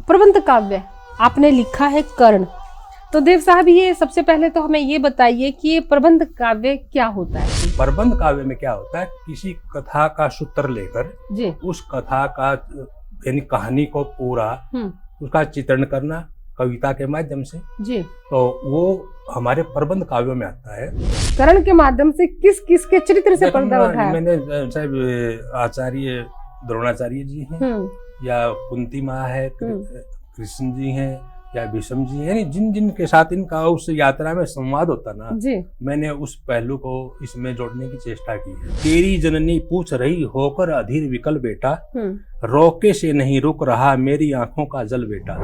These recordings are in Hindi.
प्रबंध काव्य आपने लिखा है कर्ण। तो देव साहब, ये सबसे पहले तो हमें ये बताइए कि ये प्रबंध काव्य क्या होता है। प्रबंध काव्य में क्या होता है, किसी कथा का सूत्र लेकर जी उस कथा का यानी कहानी को पूरा उसका चित्रण करना कविता के माध्यम से, जी, तो वो हमारे प्रबंध काव्यों में आता है। कर्ण के माध्यम से किस किस के चरित्र से पर्दा उठाया? मैंने साहब आचार्य द्रोणाचार्य जी हैं या कुंती माँ है, कृष्ण जी हैं या भीष्म जी, यानी जिन जिन के साथ इनका उस यात्रा में संवाद होता ना जी, मैंने उस पहलू को इसमें जोड़ने की चेष्टा की है। तेरी जननी पूछ रही होकर अधीर विकल बेटा, रोके से नहीं रुक रहा मेरी आंखों का जल बेटा।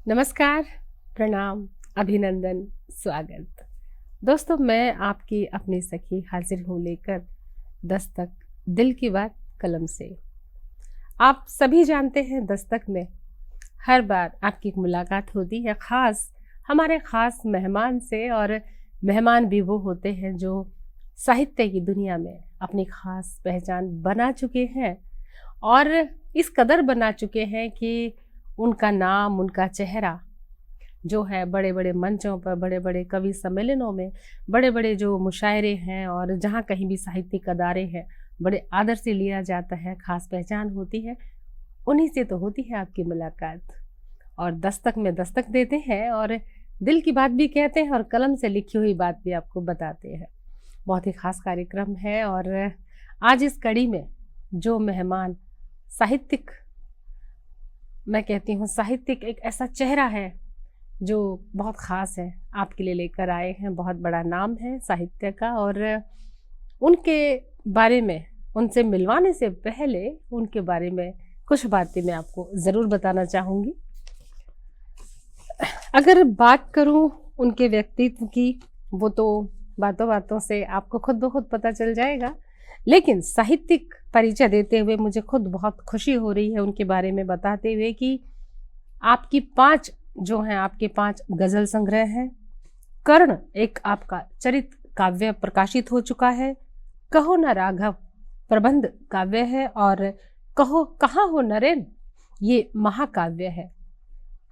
नमस्कार, प्रणाम, अभिनंदन, स्वागत। दोस्तों, मैं आपकी अपनी सखी हाजिर हूँ लेकर दस्तक दिल की बात कलम से। आप सभी जानते हैं, दस्तक में हर बार आपकी मुलाकात होती है खास हमारे खास मेहमान से, और मेहमान भी वो होते हैं जो साहित्य की दुनिया में अपनी खास पहचान बना चुके हैं, और इस कदर बना चुके हैं कि उनका नाम, उनका चेहरा जो है बड़े बड़े मंचों पर, बड़े बड़े कवि सम्मेलनों में, बड़े बड़े जो मुशायरे हैं और जहाँ कहीं भी साहित्यिक अदारे हैं, बड़े आदर से लिया जाता है, खास पहचान होती है। उन्हीं से तो होती है आपकी मुलाकात, और दस्तक में दस्तक देते हैं और दिल की बात भी कहते हैं और कलम से लिखी हुई बात भी आपको बताते हैं। बहुत ही खास कार्यक्रम है, और आज इस कड़ी में जो मेहमान साहित्यिक, मैं कहती हूँ साहित्यिक एक ऐसा चेहरा है जो बहुत ख़ास है, आपके लिए लेकर आए हैं। बहुत बड़ा नाम है साहित्य का, और उनके बारे में, उनसे मिलवाने से पहले उनके बारे में कुछ बातें मैं आपको ज़रूर बताना चाहूँगी। अगर बात करूँ उनके व्यक्तित्व की, वो तो बातों बातों से आपको खुद ब खुद पता चल जाएगा, लेकिन साहित्यिक परिचय देते हुए मुझे खुद बहुत खुशी हो रही है उनके बारे में बताते हुए कि आपकी 5 जो हैं, आपके 5 गज़ल संग्रह हैं। कर्ण एक आपका चरित काव्य प्रकाशित हो चुका है। कहो न राघव प्रबंध काव्य है, और कहो कहाँ हो नरेन ये महाकाव्य है।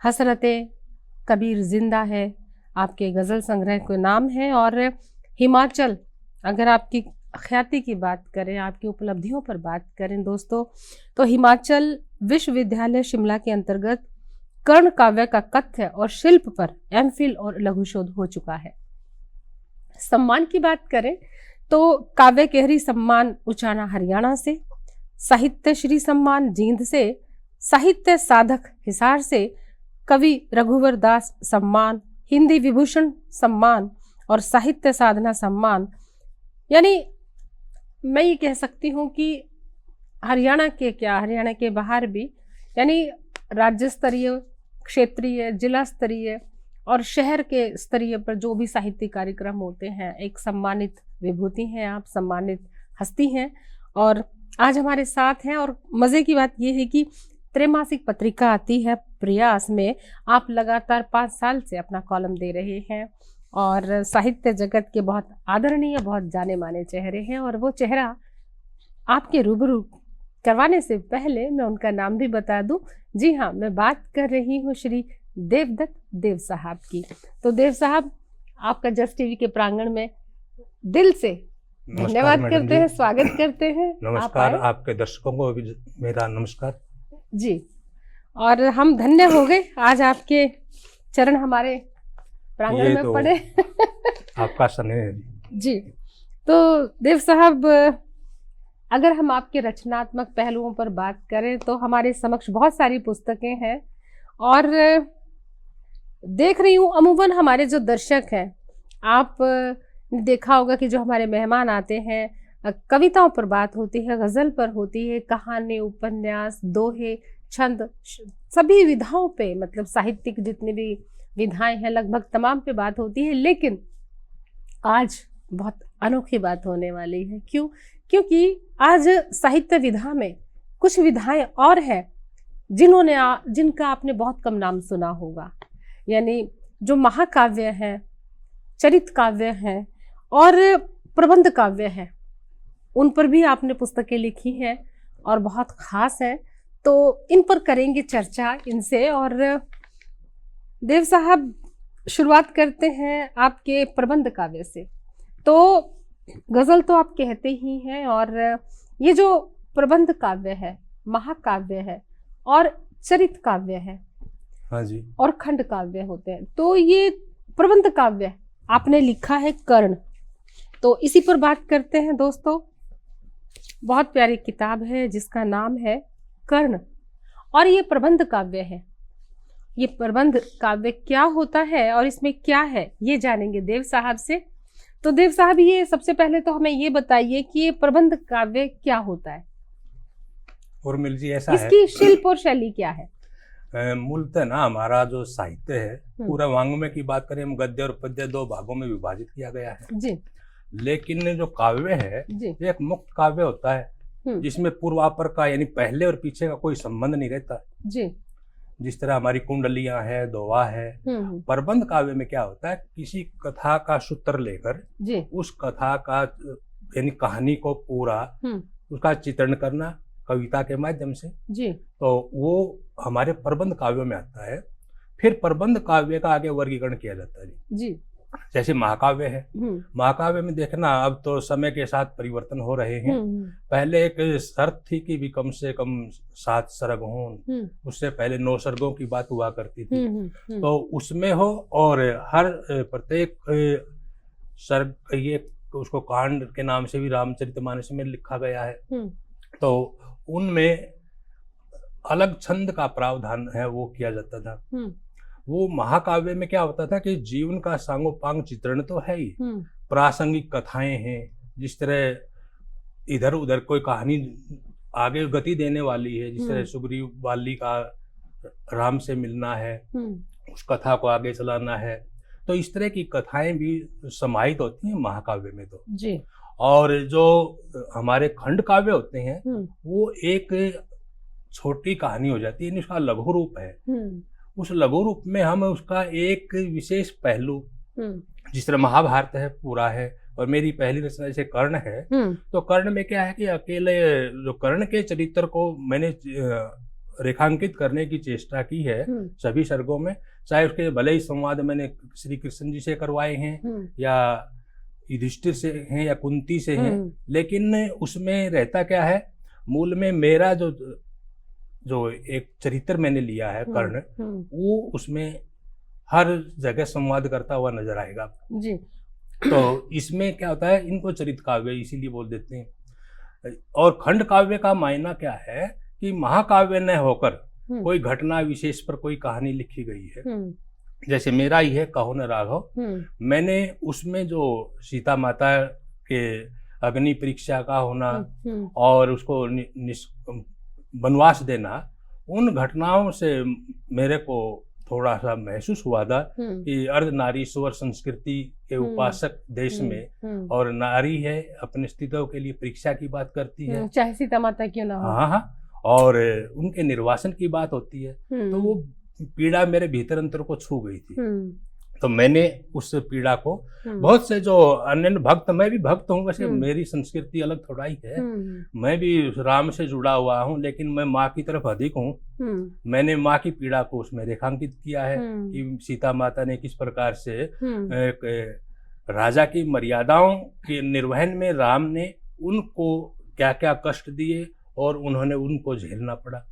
हसरते कबीर जिंदा है आपके गज़ल संग्रह का नाम है। और हिमाचल, अगर आपकी ख्याति की बात करें, आपकी उपलब्धियों पर बात करें दोस्तों, तो हिमाचल विश्वविद्यालय शिमला के अंतर्गत कर्ण काव्य का कथ्य और शिल्प पर एमफिल और लघु शोध हो चुका है। सम्मान की बात करें तो काव्य केहरी सम्मान उचाना हरियाणा से, साहित्य श्री सम्मान जींद से, साहित्य साधक हिसार से, कवि रघुवर दास सम्मान, हिंदी विभूषण सम्मान और साहित्य साधना सम्मान। यानी मैं ये कह सकती हूँ कि हरियाणा के क्या, हरियाणा के बाहर भी, यानी राज्य स्तरीय, क्षेत्रीय, जिला स्तरीय और शहर के स्तरीय पर जो भी साहित्यिक कार्यक्रम होते हैं, एक सम्मानित विभूति हैं आप, सम्मानित हस्ती हैं, और आज हमारे साथ हैं। और मज़े की बात यह है कि त्रैमासिक पत्रिका आती है प्रयास में, आप लगातार 5 साल से अपना कॉलम दे रहे हैं, और साहित्य जगत के बहुत आदरणीय, बहुत जाने माने चेहरे हैं। और वो चेहरा आपके रूबरू करवाने से पहले मैं उनका नाम भी बता दूं। जी हाँ, मैं बात कर रही हूँ श्री देवदत्त देव साहब की। तो देव साहब, आपका जस्ट टीवी के प्रांगण में दिल से धन्यवाद करते हैं, स्वागत करते हैं। नमस्कार, आपके दर्शकों को भी मेरा नमस्कार जी। और हम धन्य हो गए, आज आपके चरण हमारे प्रांगण में पड़े। आपका स्नेह जी। तो देव साहब, अगर हम आपके रचनात्मक पहलुओं पर बात करें तो हमारे समक्ष बहुत सारी पुस्तकें हैं, और देख रही हूँ अमूमन हमारे जो दर्शक हैं, आप देखा होगा कि जो हमारे मेहमान आते हैं, कविताओं पर बात होती है, गज़ल पर होती है, कहानी, उपन्यास, दोहे, छंद, सभी विधाओं पे, मतलब साहित्यिक जितनी भी विधाएं हैं लगभग तमाम पे बात होती है। लेकिन आज बहुत अनोखी बात होने वाली है। क्यों? क्योंकि आज साहित्य विधा में कुछ विधाएं और हैं जिनका आपने बहुत कम नाम सुना होगा। यानी जो महाकाव्य हैं, चरित काव्य हैं और प्रबंध काव्य हैं, उन पर भी आपने पुस्तकें लिखी हैं और बहुत खास है, तो इन पर करेंगे चर्चा इनसे। और देव साहब, शुरुआत करते हैं आपके प्रबंध काव्य से। तो गजल तो आप कहते ही हैं, और ये जो प्रबंध काव्य है, महाकाव्य है और चरित काव्य है, हाँ जी, और खंड काव्य होते हैं। तो ये प्रबंध काव्य आपने लिखा है कर्ण, तो इसी पर बात करते हैं दोस्तों। बहुत प्यारी किताब है जिसका नाम है कर्ण, और ये प्रबंध काव्य है। ये प्रबंध काव्य क्या होता है और इसमें क्या है, ये जानेंगे देव साहब से। तो देव साहब, ये सबसे पहले तो हमें ये बताइए कि ये प्रबंध काव्य क्या होता है, उर्मिल जी। ऐसा इसकी शिल्प और शैली क्या है? मूलतः ना हमारा जो साहित्य है, पूरा वाङ्मय की बात करें, हम गद्य और पद्य 2 भागों में विभाजित किया गया है जी। लेकिन जो काव्य है ये एक मुक्त काव्य होता है जिसमें पूर्वापर का यानी पहले और पीछे का कोई संबंध नहीं रहता जी। जिस तरह हमारी कुंडलियां है, दोहा है। प्रबंध काव्य में क्या होता है, किसी कथा का सूत्र लेकर उस कथा का यानी कहानी को पूरा उसका चित्रण करना कविता के माध्यम से जी, तो वो हमारे प्रबंध काव्यों में आता है। फिर प्रबंध काव्य का आगे वर्गीकरण किया जाता है जी। जैसे महाकाव्य है, महाकाव्य में देखना अब तो समय के साथ परिवर्तन हो रहे हैं। पहले एक शर्त थी कि भी कम से कम 7 सर्ग हों, उससे पहले 9 सर्गों की बात हुआ करती थी। तो उसमें हो और हर प्रत्येक सर्ग ये उसको कांड के नाम से भी रामचरितमानस में लिखा गया है। तो उनमें अलग छंद का प्रावधान है, वो किया जाता था। वो महाकाव्य में क्या होता था कि जीवन का सांगोपांग चित्रण तो है ही, प्रासंगिक कथाएं हैं। जिस तरह इधर उधर कोई कहानी आगे गति देने वाली है, जिस तरह सुग्रीव वाली का राम से मिलना है, उस कथा को आगे चलाना है, तो इस तरह की कथाएं भी समाहित होती हैं महाकाव्य में तो जी। और जो हमारे खंड काव्य होते हैं वो एक छोटी कहानी हो जाती है, उसका लघु रूप है। उस लघु रूप में हम उसका एक विशेष पहलू, जिस तरह महाभारत है पूरा है और मेरी पहली रचना जैसे कर्ण है, तो कर्ण में क्या है कि अकेले जो कर्ण के चरित्र को मैंने रेखांकित करने की चेष्टा की है सभी सर्गों में, चाहे उसके भले ही संवाद मैंने श्री कृष्ण जी से करवाए हैं या युधिष्ठिर से हैं या कुंती से हैं, लेकिन उसमें रहता क्या है, मूल में मेरा जो एक चरित्र मैंने लिया है कर्ण, वो उसमें हर जगह संवाद करता हुआ नजर आएगा जी। तो इसमें क्या होता है, इनको चरित काव्य इसीलिए बोल देते हैं। और खंड काव्य का मायना क्या है कि महाकाव्य न होकर कोई घटना विशेष पर कोई कहानी लिखी गई है। जैसे मेरा ही है कहो न राघव, मैंने उसमें जो सीता माता के अग्नि परीक्षा का होना और उसको वनवास देना, उन घटनाओं से मेरे को थोड़ा सा महसूस हुआ था कि अर्धनारीश्वर संस्कृति के उपासक देश में और नारी है अपने अस्तित्व के लिए परीक्षा की बात करती है, चाहे सीता माता क्यों ना हो। हाँ, और उनके निर्वासन की बात होती है। तो वो पीड़ा मेरे भीतर अंतर को छू गई थी। तो मैंने उस पीड़ा को बहुत से जो अन्य भक्त, मैं भी भक्त हूँ वैसे, मेरी संस्कृति अलग थोड़ा ही है, मैं भी राम से जुड़ा हुआ हूँ, लेकिन मैं माँ की तरफ अधिक हूँ। मैंने माँ की पीड़ा को उसमें रेखांकित किया है कि सीता माता ने किस प्रकार से एक राजा की मर्यादाओं के निर्वहन में राम ने उनको क्या क्या कष्ट दिए और उन्होंने उनको झेलना पड़ा।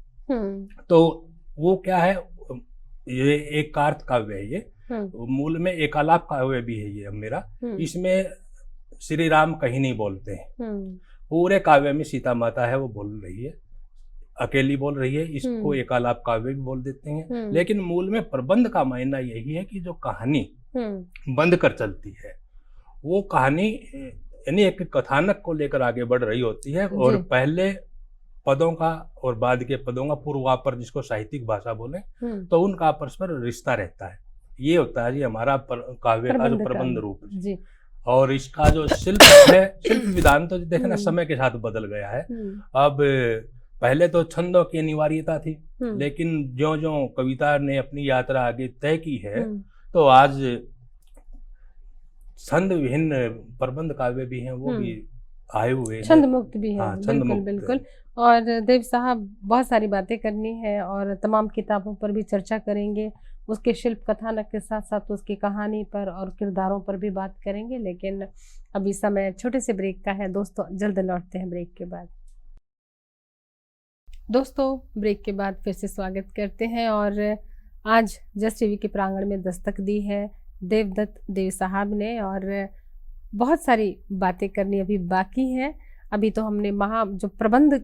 तो वो क्या है, ये एक कार्त काव्य है, ये मूल में एकालाप काव्य भी है ये मेरा। इसमें श्री राम कहीं नहीं बोलते हैं, पूरे काव्य में सीता माता है वो बोल रही है, अकेली बोल रही है, इसको एकालाप काव्य भी बोल देते हैं। लेकिन मूल में प्रबंध का मायना यही है कि जो कहानी बंद कर चलती है, वो कहानी यानी एक कथानक को लेकर आगे बढ़ रही होती है, और पहले पदों का और बाद के पदों का पूर्वापर, जिसको साहित्यिक भाषा बोले, तो उनका परस्पर रिश्ता रहता है। ये होता है जी हमारा काव्य का जो प्रबंध रूप है। और इसका जो शिल्प है, शिल्प विधान तो देखना समय के साथ बदल गया है। अब पहले तो छंदों की अनिवार्यता थी, लेकिन ज्यों ज्यों कविता ने अपनी यात्रा आगे तय की है, तो आज छंद विभिन्न प्रबंध काव्य भी हैं, वो भी आए हुए हैं। छंद मुक्त भी है। हाँ, छंद बिल्कुल मुक्त बिल्कुल। है। और देव साहब बहुत सारी बातें करनी है और तमाम किताबों पर भी चर्चा करेंगे, उसके शिल्प कथानक के साथ साथ उसकी कहानी पर और किरदारों पर भी बात करेंगे, लेकिन अभी समय छोटे से ब्रेक का है दोस्तों, जल्द लौटते हैं ब्रेक के बाद। दोस्तों ब्रेक के बाद फिर से स्वागत करते हैं और आज जस्ट टीवी के प्रांगण में दस्तक दी है देवदत्त देव साहब ने और बहुत सारी बातें करनी अभी बाकी हैं। अभी तो हमने जो प्रबंध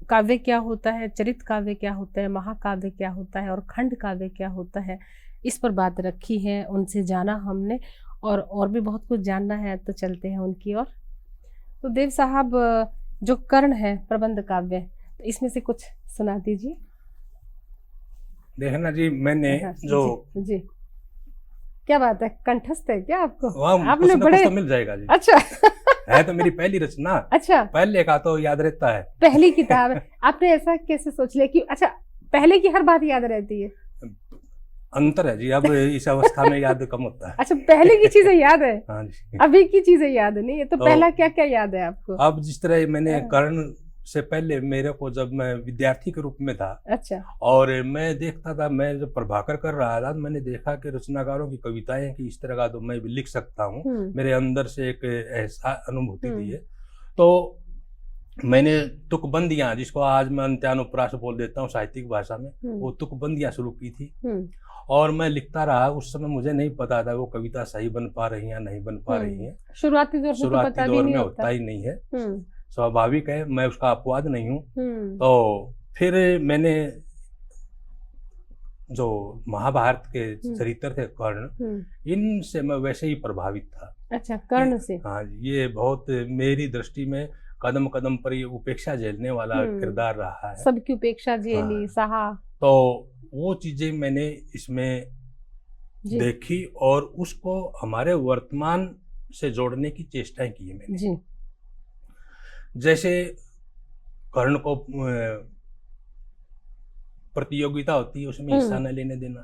काव्य क्या होता है, चरित काव्य क्या होता है, महाकाव्य क्या होता है और खंड काव्य क्या होता है, इस पर बात रखी है, उनसे जाना हमने और भी बहुत कुछ जानना है, तो चलते हैं उनकी ओर। तो देव साहब जो कर्ण है प्रबंध काव्य, तो इसमें से कुछ सुना दीजिए। देखना जी, मैंने जो जी क्या बात है, कंठस्थ है क्या आपको? आपने बड़े तो मिल जाएगा जी। अच्छा है तो मेरी पहली रचना। अच्छा, पहले का तो याद रहता है। पहली किताब आपने ऐसा कैसे सोच लिया कि अच्छा पहले की हर बात याद रहती है? अंतर है जी, अब इस अवस्था में याद कम होता है। अच्छा, पहले की चीजें याद है। हाँ जी। अभी की चीजें याद नहीं है, तो पहला क्या क्या याद है आपको? अब जिस तरह मैंने कर्ण से पहले मेरे को, जब मैं विद्यार्थी के रूप में था, अच्छा, और मैं देखता था, मैं जब प्रभाकर कर रहा था, मैंने देखा कि रचनाकारों की कविताएं कि इस तरह का तो मैं भी लिख सकता हूँ, मेरे अंदर से एक ऐसा अनुभूति थी। तो मैंने तुकबंदियां, जिसको आज मैं अंत्यानुप्रास बोल देता हूँ साहित्यिक भाषा में, वो तुकबंदियां शुरू की थी और मैं लिखता रहा। उस समय मुझे नहीं पता था वो कविता सही बन पा रही है या नहीं बन पा रही है। शुरुआती दौर में होता ही नहीं है, स्वाभाविक है, मैं उसका अपवाद नहीं हूँ। तो फिर मैंने जो महाभारत के चरित्र थे कर्ण, इनसे मैं वैसे ही प्रभावित था। अच्छा, कर्ण से? हाँ, ये बहुत मेरी दृष्टि में कदम कदम पर ये उपेक्षा झेलने वाला किरदार रहा है, सबकी उपेक्षा झेली, सहा। तो वो चीजें मैंने इसमें देखी और उसको हमारे वर्तमान से जोड़ने की चेष्टाएं की है मैंने जी। जैसे कर्ण को प्रतियोगिता होती है, उसमें हिस्सा न लेने देना,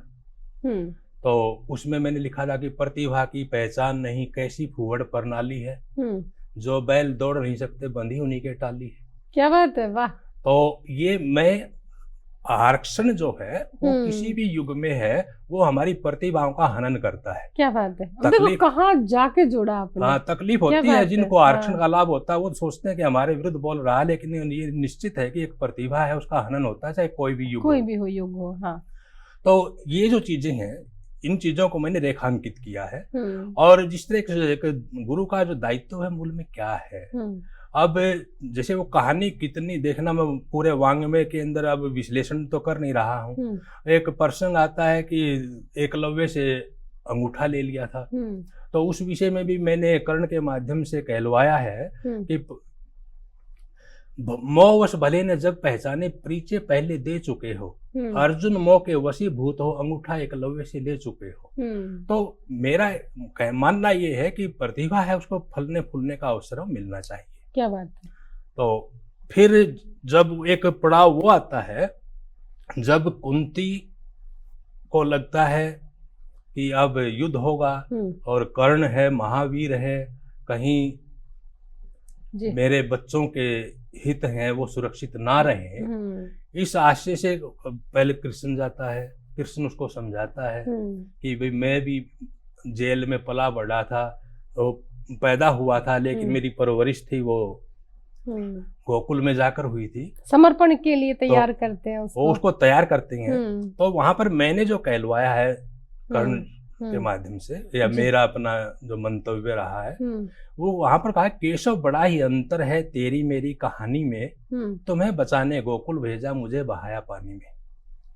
तो उसमें मैंने लिखा था कि प्रतिभा की पहचान नहीं कैसी फुहड़ प्रणाली है, जो बैल दौड़ नहीं सकते बंधी उन्हीं के टाली है। क्या बात है, वाह। तो ये मैं आरक्षण जो है वो किसी भी युग में है, वो हमारी प्रतिभाओं का हनन करता है। क्या बात है, तकलीफ कहाँ जाके जोड़ा आपने। हाँ, तकलीफ होती है जिनको आरक्षण का लाभ होता है, वो सोचते हैं कि हमारे विरुद्ध बोल रहा है, लेकिन ये निश्चित है कि एक प्रतिभा है, उसका हनन होता है, चाहे कोई भी युग हो। हाँ, तो ये जो चीजें हैं, इन चीजों को मैंने रेखांकित किया है। और जिस तरह गुरु का जो दायित्व है मूल में क्या है, अब जैसे वो कहानी कितनी देखना, मैं पूरे वांग्मय के अंदर अब विश्लेषण तो कर नहीं रहा हूँ। एक प्रसंग आता है कि एकलव्य से अंगूठा ले लिया था, तो उस विषय में भी मैंने कर्ण के माध्यम से कहलवाया है कि मोह वश भले न जग पहचाने, परिचय पहले दे चुके हो, अर्जुन मोह के वशीभूत हो, अंगूठा एकलव्य से ले चुके हो। तो मेरा मानना ये है कि प्रतिभा है, उसको फलने फूलने का अवसर मिलना चाहिए। क्या बात है। तो फिर जब एक पड़ाव वो आता है, जब कुंती को लगता है कि अब युद्ध होगा और कर्ण है, महावीर है, कहीं मेरे बच्चों के हित हैं वो सुरक्षित ना रहे, इस आशय से पहले कृष्ण जाता है। कृष्ण उसको समझाता है कि भाई मैं भी जेल में पला बढ़ा था, तो पैदा हुआ था, लेकिन मेरी परवरिश थी वो गोकुल में जाकर हुई थी। समर्पण के लिए तैयार करते हैं उसको। वो उसको तैयार करते हैं। तो वहां पर मैंने जो कहलवाया है कर्ण के माध्यम से, या मेरा अपना जो मंतव्य रहा है, वो वहां पर कहा, केशव बड़ा ही अंतर है तेरी मेरी कहानी में, तुम्हें बचाने गोकुल भेजा मुझे बहाया पानी में।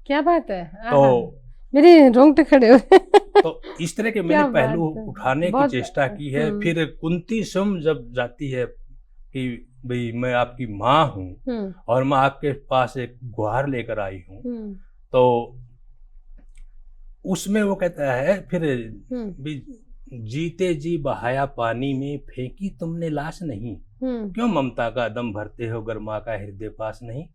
क्या बात है। तो मेरे रोंगटे खड़े हुए। तो इस तरह के मैंने पहलू उठाने की चेष्टा की है। फिर कुंती स्वयं जब जाती है कि भाई मैं आपकी माँ हूँ और मैं आपके पास एक गुहार लेकर आई हूँ, तो उसमें वो कहता है फिर भी, जीते जी बहाया पानी में, फेंकी तुमने लाश नहीं, क्यों ममता का दम भरते हो, गर माँ का हृदय पास नहीं।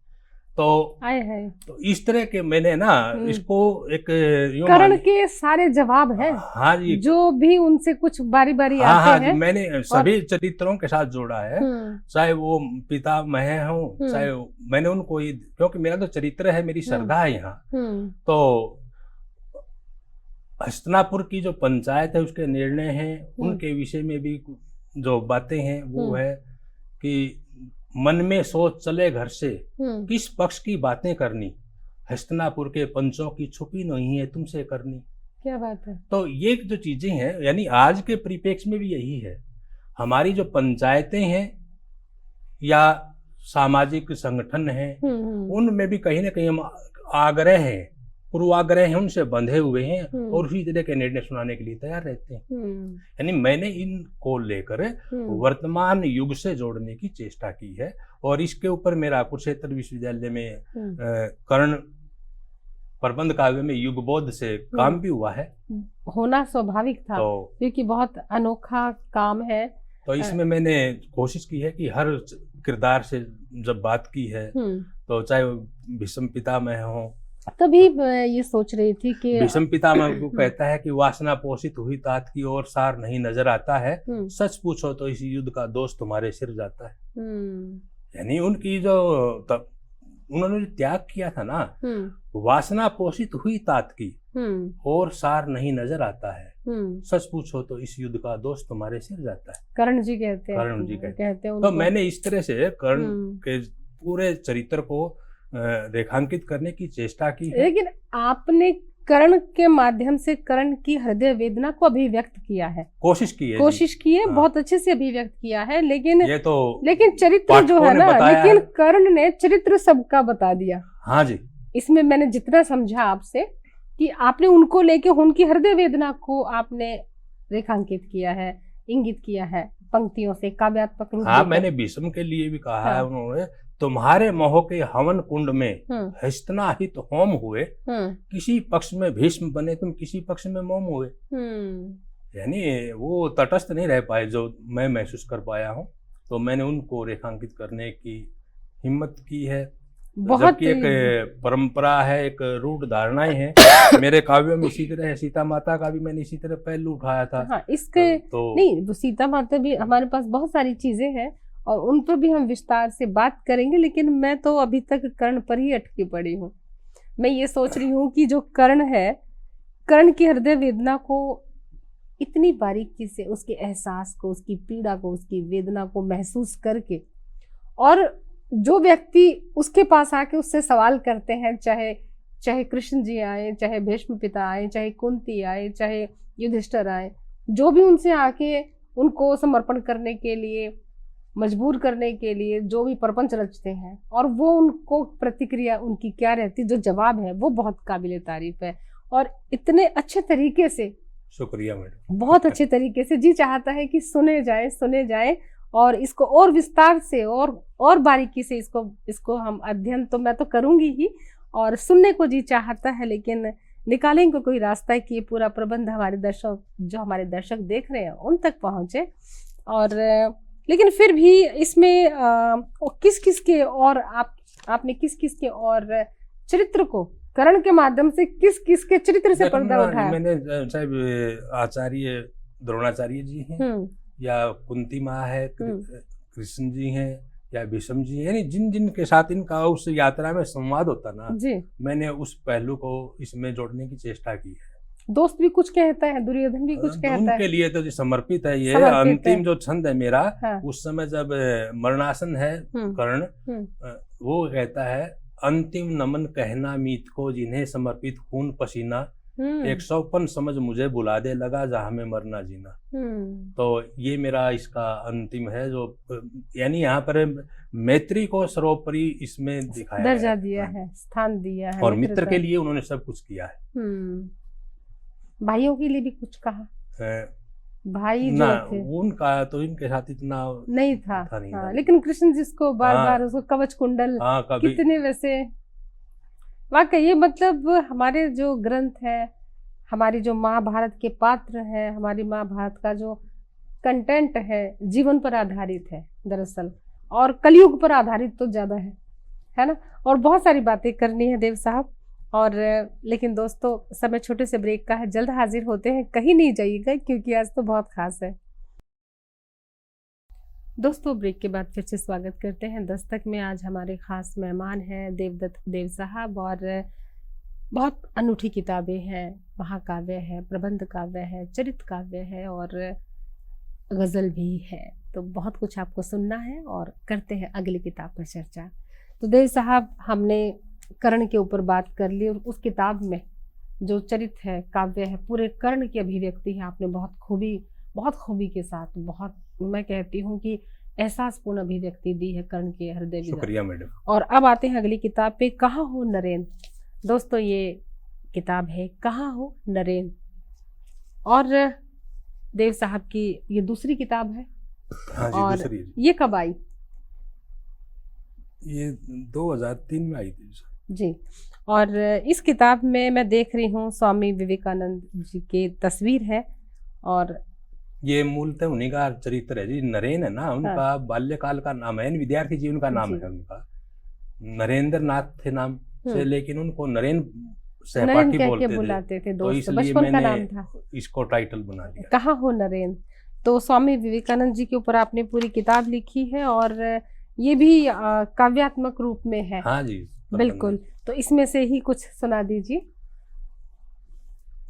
तो आए है तो इस तरह के मैंने ना इसको एक यूं कर्ण के सारे जवाब हैं। हाँ जी, जो भी उनसे कुछ बारी बारी हाँ आते हाँ हैं जी, मैंने सभी चरित्रों के साथ जोड़ा है, चाहे वो पिता मैं हूँ, चाहे मैंने उनको ही, क्योंकि मेरा तो चरित्र है, मेरी श्रद्धा है यहाँ। तो हस्तिनापुर की जो पंचायत है उसके निर्णय हैं, उनके विषय में भी जो बातें हैं वो है कि मन में सोच चले घर से, किस पक्ष की बातें करनी, हस्तिनापुर के पंचों की छुपी नहीं है तुमसे करनी। क्या बात है। तो ये जो चीजें हैं, यानी आज के परिप्रेक्ष्य में भी यही है, हमारी जो पंचायतें हैं या सामाजिक संगठन हैं, उनमें भी कहीं ना कहीं हम आग्रह हैं, पूर्वाग्रह हैं, उनसे बंधे हुए हैं और उसी तरह के निर्णय सुनाने के लिए तैयार रहते हैं। यानी मैंने इनको लेकर वर्तमान युग से जोड़ने की चेष्टा की है और इसके ऊपर मेरा कुरुक्षेत्र विश्वविद्यालय में कर्ण प्रबंध काव्य में युगबोध से काम भी हुआ है। होना स्वाभाविक था, तो क्योंकि बहुत अनोखा काम है। तो इसमें मैंने कोशिश की है कि हर किरदार से जब बात की है, तो चाहे भीष्म पितामह हो, तभी ये सोच रही थी कि भीष्म पितामह को कहता है कि वासना पोषित हुई तात की ओर सार नहीं नजर आता है, सच पूछो तो इस युद्ध का दोष तुम्हारे सिर जाता है। यानी उनकी जो उन्होंने जो त्याग किया था ना, वासना पोषित हुई तात की और सार नहीं नजर आता है, सच पूछो तो इस युद्ध का दोष तुम्हारे सिर जाता है। कर्ण जी कहते हैं, कर्ण जी कहते हैं। तो मैंने इस तरह से कर्ण के पूरे चरित्र को रेखांकित करने की चेष्टा की है। लेकिन आपने कर्ण के माध्यम से कर्ण की हृदय वेदना को अभिव्यक्त किया है, कोशिश की है, बहुत अच्छे से अभिव्यक्त किया है। लेकिन ये तो लेकिन चरित्र जो है ना, लेकिन कर्ण ने चरित्र सबका बता दिया। हाँ जी, इसमें मैंने जितना समझा आपसे कि आपने उनको लेके उनकी हृदय वेदना को आपने रेखांकित किया है, इंगित किया है पंक्तियों से, काव्यात्मक रूप। हाँ, मैंने भीष्म के लिए भी कहा है, उन्होंने तुम्हारे मोह के हवन कुंड में हस्तिनाहित होम हुए, किसी पक्ष में भीष्म बने तुम किसी पक्ष में मोम हुए। यानी वो तटस्थ नहीं रह पाए, जो मैं महसूस कर पाया हूँ। तो मैंने उनको रेखांकित करने की हिम्मत की है। जबकि एक परंपरा है, एक रूढ़ धारणाएं हैं मेरे काव्यों में, इसी तरह है। सीता माता का भी मैंने इसी तरह पहलू उठाया था। हाँ, इसके नहीं, सीता माता भी हमारे पास बहुत सारी चीजें हैं और उन पर भी हम विस्तार से बात करेंगे। लेकिन मैं तो अभी तक कर्ण पर ही अटकी पड़ी हूँ। मैं ये सोच रही हूँ कि जो कर्ण है, कर्ण की हृदय वेदना को इतनी बारीकी से, उसके एहसास को, उसकी पीड़ा को, उसकी वेदना को महसूस करके, और जो व्यक्ति उसके पास आके उससे सवाल करते हैं, चाहे कृष्ण जी आए, चाहे भीष्म पिता आए, चाहे कुंती आए, चाहे युधिष्ठिर आए, जो भी उनसे आके उनको समर्पण करने के लिए, मजबूर करने के लिए जो भी प्रपंच रचते हैं, और वो उनको प्रतिक्रिया उनकी क्या रहती, जो जवाब है वो बहुत काबिले तारीफ है। और इतने अच्छे तरीके से, शुक्रिया मैडम, बहुत अच्छे तरीके से जी चाहता है कि सुने जाए और इसको और विस्तार से और बारीकी से इसको हम अध्ययन तो मैं तो करूंगी ही, और सुनने को जी चाहता है। लेकिन निकालेंगे कोई रास्ता कि ये पूरा प्रबंध हमारे दर्शक देख रहे हैं उन तक पहुंचे। और लेकिन फिर भी इसमें किस के और आपने किस के और चरित्र को कर्ण के माध्यम से किस के चरित्र से पर्दा उठाया? मैंने चाहे आचार्य द्रोणाचार्य जी हैं या कुंती माँ है, कृष्ण जी हैं या भीष्म जी, यानी जिन के साथ इनका उस यात्रा में संवाद होता ना जी, मैंने उस पहलू को इसमें जोड़ने की चेष्टा की है। दोस्त भी कुछ कहता है, दुर्योधन भी कुछ कहता है, उनके लिए तो समर्पित है ये। अंतिम जो छंद है मेरा, उस समय जब मरणासन है कर्ण, वो कहता है, अंतिम नमन कहना मीत को जिन्हें समर्पित खून पसीना, 100 समझ मुझे बुला दे लगा जहां में मरना जीना। तो ये मेरा इसका अंतिम है, जो यानी यहाँ पर मैत्री को सर्वोपरि इसमें दिखाया, दर्जा दिया है, स्थान दिया है, और मित्र के लिए उन्होंने सब कुछ किया है। भाइयों के लिए भी कुछ कहा? भाई जो थे उनका तो इनके साथ इतना नहीं था, लेकिन कृष्ण जिसको बार उसको कवच कुंडल कितने, वैसे वाकई ये मतलब हमारे जो ग्रंथ है, हमारी जो महाभारत के पात्र है, हमारी महाभारत का जो कंटेंट है, जीवन पर आधारित है दरअसल, और कलयुग पर आधारित तो ज्यादा है। है ना। और बहुत सारी बातें करनी है देव साहब, और लेकिन दोस्तों समय छोटे से ब्रेक का है, जल्द हाजिर होते हैं, कहीं नहीं जाइएगा क्योंकि आज तो बहुत खास है। दोस्तों ब्रेक के बाद फिर से स्वागत करते हैं दस्तक में। आज हमारे खास मेहमान हैं देवदत्त देव साहब, और बहुत अनूठी किताबें हैं, महाकाव्य है, प्रबंध काव्य है, चरित काव्य है और गज़ल भी है। तो बहुत कुछ आपको सुनना है और करते हैं अगली किताब पर चर्चा। तो देव साहब, हमने कर्ण के ऊपर बात कर ली, और उस किताब में जो चरित है, काव्य है, पूरे कर्ण की अभिव्यक्ति है, आपने बहुत खूबी के साथ, बहुत, मैं कहती हूँ कि एहसासपूर्ण अभिव्यक्ति दी है कर्ण के हृदय में। शुक्रिया मैडम। और अब आते हैं अगली किताब पे, कहाँ हो नरेन। दोस्तों ये किताब है कहाँ हो नरेन, और देव साहब की ये दूसरी किताब है। हाँ जी, और दूसरी। ये कब आई? ये 2003 में आई थी जी। और इस किताब में मैं देख रही हूँ स्वामी विवेकानंद जी की तस्वीर है, और ये मूलतः उन्हीं का चरित्र है जी। नरेन है ना उनका, बाल्यकाल का नाम है, विद्यार्थी जीवन का नाम है उनका। नरेंद्र नाथ थे नाम से, लेकिन उनको नरेन सहपाठी बोलते थे, तो इसलिए मैंने इसको टाइटल बना दिया, कहाँ हो नरेन। तो स्वामी विवेकानंद जी के ऊपर आपने पूरी किताब लिखी है, और ये भी काव्यात्मक रूप में है। हाँ जी बिल्कुल। तो इसमें से ही कुछ सुना दीजिए।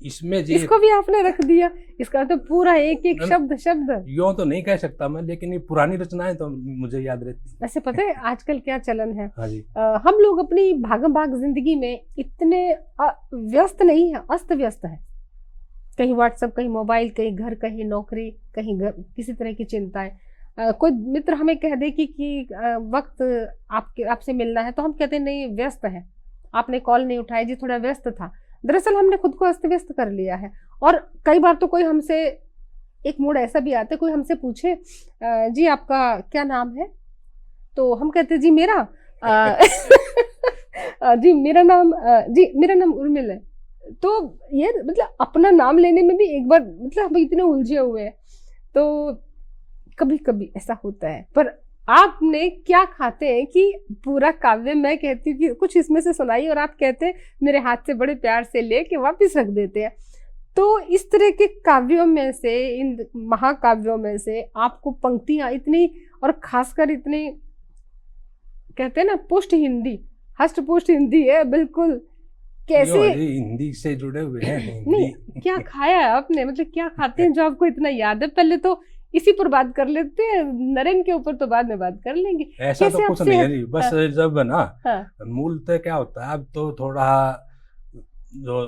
इसमें जी इसको भी आपने रख दिया, इसका तो पूरा एक एक शब्द यूं तो नहीं कह सकता मैं, लेकिन ये पुरानी रचनाएं तो मुझे याद रहती है। वैसे पता है आजकल क्या चलन है? हाँ जी। हम लोग अपनी भागम भाग जिंदगी में इतने व्यस्त नहीं है, अस्त व्यस्त है। कहीं व्हाट्सएप, कहीं मोबाइल, कहीं घर, कहीं नौकरी, कहीं किसी तरह की चिंताएं। कोई मित्र हमें कह दे कि वक्त आपसे मिलना है, तो हम कहते नहीं व्यस्त है, आपने कॉल नहीं उठाया जी, थोड़ा व्यस्त था। दरअसल हमने खुद को अस्त व्यस्त कर लिया है। और कई बार तो कोई हमसे, एक मूड ऐसा भी आता है, कोई हमसे पूछे जी आपका क्या नाम है, तो हम कहते जी मेरा जी मेरा नाम उर्मिल है। तो ये मतलब अपना नाम लेने में भी एक बार मतलब हम इतने उलझे हुए हैं, तो कभी कभी ऐसा होता है। पर आपने क्या खाते हैं कि पूरा काव्य, मैं कहती हूँ कि कुछ इसमें से सुनाइए, और आप कहते हैं मेरे हाथ से बड़े प्यार से लेके वापस रख देते हैं। तो इस तरह के काव्यों में से, इन महाकाव्यों में से आपको पंक्तियां इतनी, और खासकर इतनी कहते हैं ना पुष्ट हिंदी, हष्ट पुष्ट हिंदी है बिल्कुल। कैसे हिंदी से जुड़े हुए हैं? नहीं, क्या खाया है आपने, मतलब क्या खाते हैं जो आपको इतना याद है? पहले तो इसी पर बात कर लेते हैं, नरेन के ऊपर तो बाद में बात कर लेंगे। ऐसा तो कुछ नहीं है जी, बस जब ना मूलतः क्या होता है, अब तो थोड़ा जो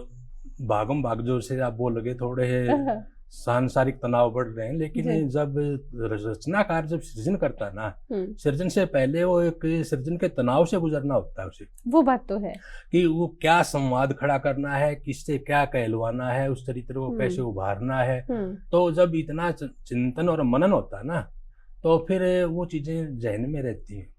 भागम भाग जो से आप बोल लगे, थोड़े सांसारिक तनाव बढ़ रहे हैं, लेकिन जब रचनाकार जब सृजन करता है ना, सृजन से पहले वो एक सृजन के तनाव से गुजरना होता है उसे। वो बात तो है कि वो क्या संवाद खड़ा करना है, किससे क्या कहलवाना है, उस चरित्र को कैसे उभारना है। तो जब इतना चिंतन और मनन होता है ना, तो फिर वो चीजें जहन में रहती हैं।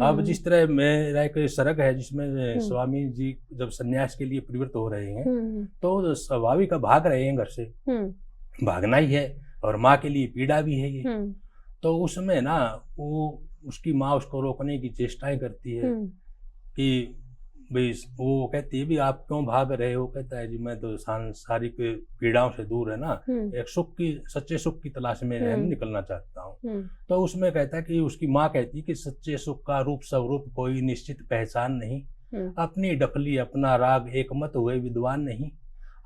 अब जिस तरह मेरा एक सरग है जिसमें स्वामी जी जब सन्यास के लिए प्रवृत्त हो रहे हैं, तो स्वाभाविक भाग रहे हैं घर से, भागना ही है, और माँ के लिए पीड़ा भी है ये। तो उसमें ना वो उसकी माँ उसको रोकने की चेष्टाएं करती है कि भाई, वो कहती है भी आप क्यों भाग रहे हो? कहता है जी मैं तो सांसारिक पीड़ाओं से दूर है ना, एक सुख की, सच्चे सुख की तलाश में निकलना चाहता हूँ। तो उसमें कहता है कि उसकी माँ कहती है कि सच्चे सुख का रूप स्वरूप कोई निश्चित पहचान नहीं, अपनी डफली अपना राग एक मत हुए विद्वान नहीं,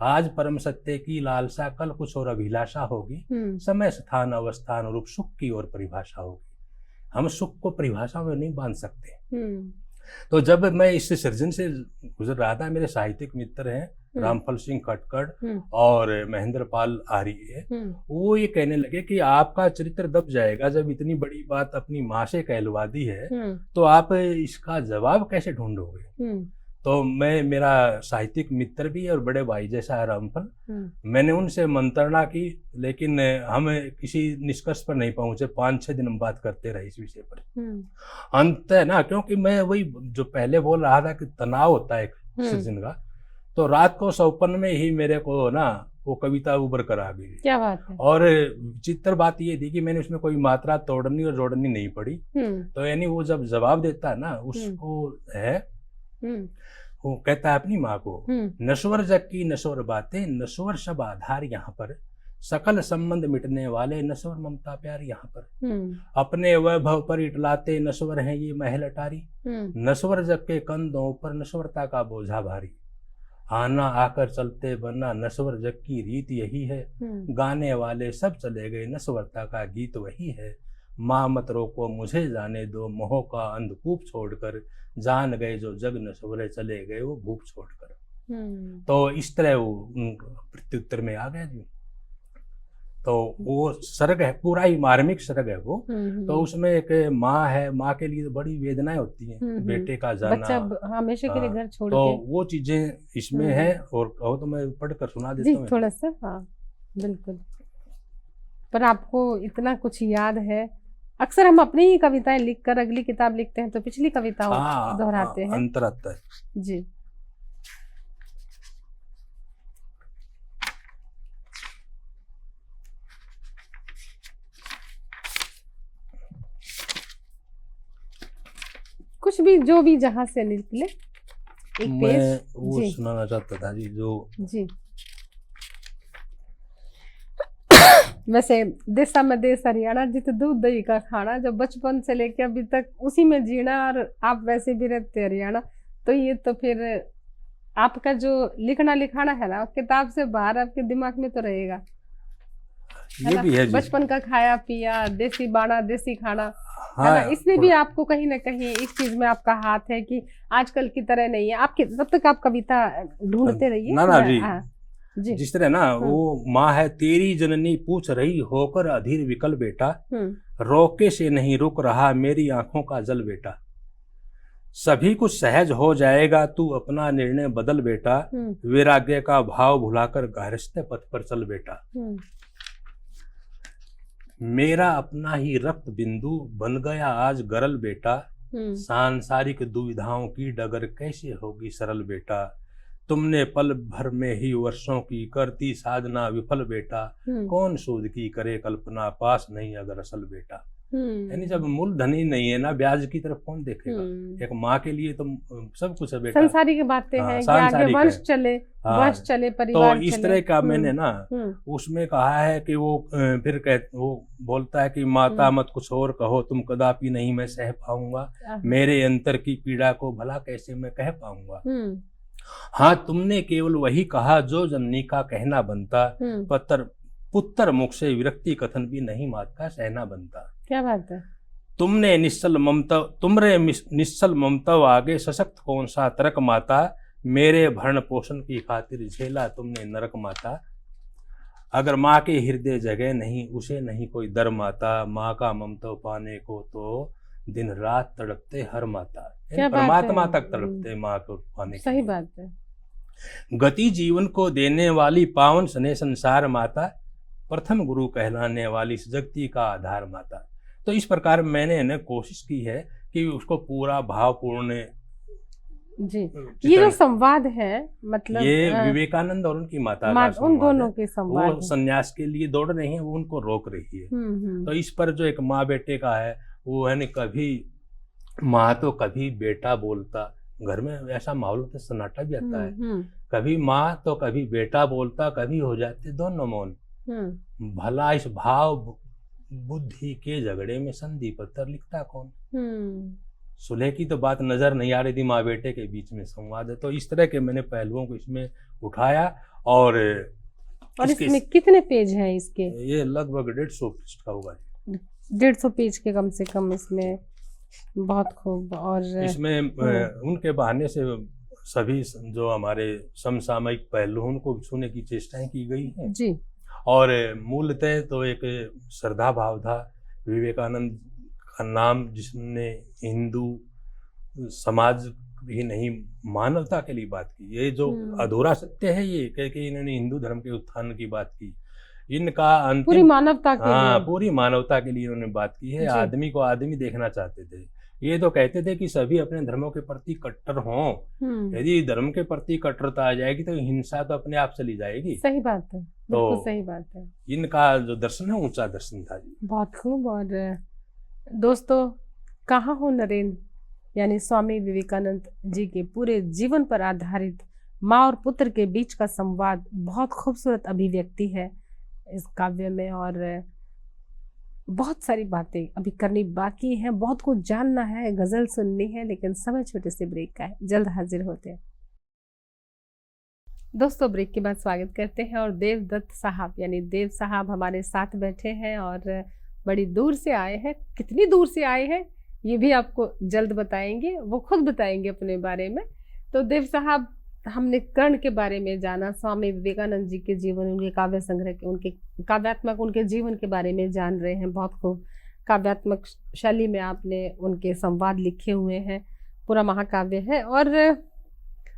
आज परम सत्य की लालसा कल कुछ और अभिलाषा होगी, समय स्थान अवस्था अनुरूप सुख की और परिभाषा होगी। हम सुख को परिभाषा में नहीं बांध सकते। तो जब मैं इस सृजन से गुजर रहा था, मेरे साहित्यिक मित्र हैं रामफल सिंह खटकड़ और महेंद्र पाल आर्य, वो ये कहने लगे कि आपका चरित्र दब जाएगा जब इतनी बड़ी बात अपनी माँ से कहलवा दी है, तो आप इसका जवाब कैसे ढूंढोगे? तो मैं, मेरा साहित्यिक मित्र भी और बड़े भाई जैसा है रामफल, मैंने उनसे मंत्रणा की, लेकिन हम किसी निष्कर्ष पर नहीं पहुंचे। 5-6 दिन हम बात करते रहे इस विषय पर। अंत है ना, क्योंकि मैं वही जो पहले बोल रहा था कि तनाव होता है सृजन का, तो रात को सौपन में ही मेरे को ना वो कविता उभर कर आ गई। क्या बात है। और चित्र बात ये थी कि मैंने उसमें कोई मात्रा तोड़नी और जोड़नी नहीं पड़ी। तो यानी वो जब जवाब देता है ना उसको है, वो कहता है अपनी माँ को, नश्वर जग की नश्वर बातें, नश्वर सब आधार यहाँ पर, सकल संबंध मिटने वाले, नश्वर ममता प्यार यहाँ पर, अपने वैभव पर इटलाते नश्वर हैं ये महल अटारी, नश्वर जग के कंधों पर नश्वरता का बोझा भारी, आना आकर चलते बनना नश्वर जग की रीत यही है, गाने वाले सब चले गए नश्वरता का गीत वही है, माँ मत रोको मुझे जाने दो, मोह का अंधकूप छोड़कर, जान गए जो जग नश्वरे चले गए वो भूप छोड़कर। तो इस तरह वो प्रत्युत्तर में आ गया जी। तो वो सर्ग है, पूरा ही मार्मिक सर्ग है वो। तो उसमें एक माँ है, माँ के लिए बड़ी वेदनाएं होती हैं, बेटे का जाना, बच्चा हमेशा के लिए घर छोड़ तो के। वो चीजें इसमें है। और कहो तो मैं पढ़कर सुना देता हूँ थोड़ा सा। हाँ बिल्कुल। पर आपको इतना कुछ याद है। अक्सर हम अपनी ही कविताएं लिखकर अगली किताब लिखते हैं तो पिछली कविताओं दोहराते हैं, अंतर आता है जी। कुछ भी जो भी जहां से निकले एक मैं पेज वो जी सुनाना चाहता था जी जो जी। वैसे देसा में देश हरियाणा जित दूध दही का खाना, जब बचपन से लेके अभी तक उसी में जीना, और आप वैसे भी रहते हरियाणा, तो ये तो फिर आपका जो लिखना लिखाना है ना किताब से बाहर आपके दिमाग में तो रहेगा, ये भी है जी। बचपन का खाया पिया, देसी बाड़ा देसी खाना, हाँ, है ना, इसमें भी आपको कहीं ना कहीं इस चीज में आपका हाथ है कि आजकल की तरह नहीं है आपके, तब तक आप कविता ढूंढते रहिए ना जी। जी। जिस तरह ना वो माँ है, तेरी जननी पूछ रही होकर अधीर विकल बेटा, रोके से नहीं रुक रहा मेरी आंखों का जल बेटा, सभी कुछ सहज हो जाएगा तू अपना निर्णय बदल बेटा, वैराग्य का भाव भुलाकर गृहस्थ पथ पर चल बेटा, मेरा अपना ही रक्त बिंदु बन गया आज गरल बेटा, सांसारिक दुविधाओं की डगर कैसे होगी सरल बेटा, तुमने पल भर में ही वर्षों की करती साधना विफल बेटा, कौन सूद की करे कल्पना पास नहीं अगर असल बेटा। यानी जब मूलधन ही नहीं है ना, ब्याज की तरफ कौन देखेगा। एक माँ के लिए तो सब कुछ है बेटा, संसारी की बातें हैं कि आगे वंश चले, वंश चले, परिवार तो इस तरह का मैंने ना उसमें कहा है कि वो फिर वो बोलता है कि माता मत कुछ और कहो, तुम कदापि नहीं मैं सह पाऊंगा, मेरे अंतर की पीड़ा को भला कैसे मैं कह पाऊंगा, हाँ तुमने केवल वही कहा जो जननी का कहना बनता, पुत्र मुख से विरक्ति कथन भी नहीं मात का सहना बनता। क्या बात है। तुमरे निश्चल ममता आगे सशक्त कौन सा तर्क माता, मेरे भरण पोषण की खातिर झेला तुमने नरक माता, अगर माँ के हृदय जगह नहीं उसे नहीं कोई दर माता, माँ का ममता पाने को तो दिन रात तड़पते हर माता, परमात्मा तक तड़पते माँ को पाने। सही बात है। गति जीवन को देने वाली पावन स्नेह संसार माता, प्रथम गुरु कहलाने वाली जगती का आधार माता। तो इस प्रकार मैंने ना कोशिश की है कि उसको पूरा भावपूर्ण जी। ये जो संवाद है मतलब ये विवेकानंद और उनकी माता का उन दोनों के संवाद, वो संन्यास के लिए दौड़ रही है, वो उनको रोक रही है। तो इस पर जो एक माँ बेटे का है वो है, कभी माँ तो कभी बेटा बोलता, घर में ऐसा माहौल होता है, सन्नाटा भी आता है, कभी माँ तो कभी बेटा बोलता, कभी हो जाते दोनों मौन, भला इस भाव बुद्धि के झगड़े में संधि पत्र लिखता कौन। सुलह की तो बात नजर नहीं आ रही थी, माँ बेटे के बीच में संवाद है। तो इस तरह के मैंने पहलुओं को इसमें उठाया। और इसमें कितने पेज हैं इसके? ये लगभग 150 पृष्ठ का होगा, 150 पेज के कम से कम इसमें। बहुत खूब। और इसमें उनके बहाने से सभी जो हमारे समसामयिक पहलू उनको छूने की चेष्टाएं की गई हैं जी। और मूलतः तो एक श्रद्धा भाव था, विवेकानंद का नाम जिसने हिंदू समाज ही नहीं मानवता के लिए बात की, ये जो अधूरा सत्य है ये कि इन्होंने हिंदू धर्म के उत्थान की बात की, इनका अंतिम पूरी मानवता के लिए, पूरी मानवता के लिए इन्होंने बात की है। आदमी को आदमी देखना चाहते थे, ये तो कहते थे कि सभी अपने धर्मों के प्रति कट्टर हों। यदि धर्म के प्रति कट्टरता आ जाएगी तो हिंसा तो अपने आप चली जाएगी। सही बात है, बिल्कुल सही बात है। इनका जो दर्शन है ऊंचा दर्शन था जी। बहुत खूब। और दोस्तों, कहाँ हो नरेंद्र यानी स्वामी विवेकानंद जी के पूरे जीवन पर आधारित माँ और पुत्र के बीच का संवाद बहुत खूबसूरत अभिव्यक्ति है इस काव्य में। और बहुत सारी बातें अभी करनी बाकी हैं, बहुत कुछ जानना है, गजल सुननी है, लेकिन समय छोटे से ब्रेक का है। जल्द हाजिर होते हैं दोस्तों। ब्रेक के बाद स्वागत करते हैं और देवदत्त साहब यानी देव साहब हमारे साथ बैठे हैं और बड़ी दूर से आए हैं। कितनी दूर से आए हैं ये भी आपको जल्द बताएंगे, वो खुद बताएंगे अपने बारे में। तो देव साहब, हमने कर्ण के बारे में जाना, स्वामी विवेकानंद जी के जीवन, उनके काव्य संग्रह के, उनके काव्यात्मक उनके जीवन के बारे में जान रहे हैं। बहुत खूब काव्यात्मक शैली में आपने उनके संवाद लिखे हुए हैं, पूरा महाकाव्य है। और